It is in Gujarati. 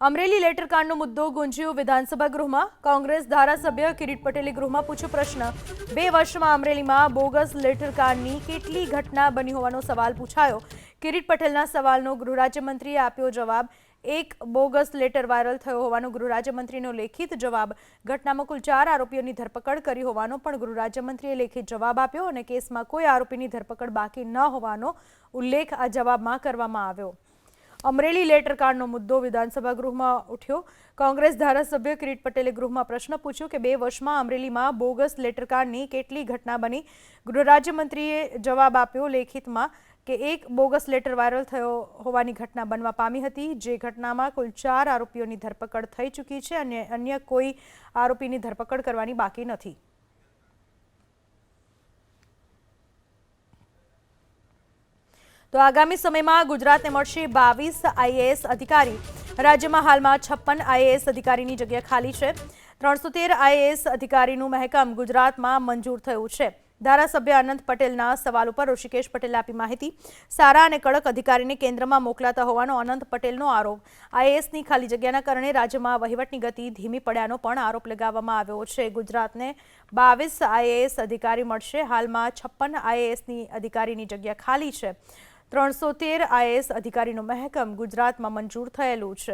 અમરેલી લેટરકાંડનો મુદ્દો ગુંજ્યો વિધાનસભા ગૃહમાં। કોંગ્રેસ ધારાસભ્ય કિરીટ પટેલે ગૃહમાં પૂછ્યો પ્રશ્ન। 2 વર્ષમાં અમરેલીમાં બોગસ લેટરકાંડની કેટલી ઘટના બની હોવાનો સવાલ પૂછાયો। કિરીટ પટેલના સવાલનો ગૃહ રાજ્યમંત્રીએ આપ્યો જવાબ। એક બોગસ લેટર વાયરલ થયો હોવાનો ગૃહ રાજ્યમંત્રીનો લેખિત જવાબ। ઘટનામાં કુલ 4 આરોપીઓની ધરપકડ કરી હોવાનો પણ ગૃહ રાજ્યમંત્રીએ લેખિત જવાબ આપ્યો અને કેસમાં કોઈ આરોપીની ધરપકડ બાકી ન હોવાનો ઉલ્લેખ આ જવાબમાં કરવામાં આવ્યો। અમરેલી લેટરકાંડનો મુદ્દો વિધાનસભા ગૃહમાં ઉઠ્યો। કોંગ્રેસ ધારાસભ્ય કિરીટ પટેલે ગૃહમાં પ્રશ્ન પૂછ્યો કે 2 વર્ષમાં અમરેલીમાં બોગસ લેટરકાંડની કેટલી ઘટના બની। ગૃહ રાજ્યમંત્રીએ જવાબ આપ્યો લેખિતમાં કે એક બોગસ લેટર વાયરલ થયો હોવાની ઘટના બનવા પામી હતી, જે ઘટનામાં કુલ 4 આરોપીઓની ધરપકડ થઈ ચૂકી છે અને અન્ય કોઈ આરોપીની ધરપકડ કરવાની બાકી નથી। તો આગામી સમયમાં ગુજરાતને મળશે 22 આઈએએસ અધિકારી। રાજ્યમાં હાલમાં 56 આઈએએસ અધિકારીની જગ્યા ખાલી છે। 313 આઈએએસ અધિકારીનું મહેકમ ગુજરાતમાં મંજૂર થયું છે। ધારાસભ્ય અનંત પટેલના સવાલ ઉપર ઋષિકેશ પટેલે આપી માહિતી। સારા અને કડક અધિકારીને કેન્દ્રમાં મોકલાતા હોવાનો અનંત પટેલનો આરોપ। આઈએએસની ખાલી જગ્યાના કારણે રાજ્યમાં વહીવટની ગતિ ધીમી પડ્યાનો પણ આરોપ લગાવવામાં આવ્યો છે। ગુજરાતને 22 આઈએએસ અધિકારી મળશે। હાલમાં 56 આઈએએસની અધિકારીની જગ્યા ખાલી છે। 313 આઈએએસ અધિકારીનું મહેકમ ગુજરાતમાં મંજૂર થયેલું છે।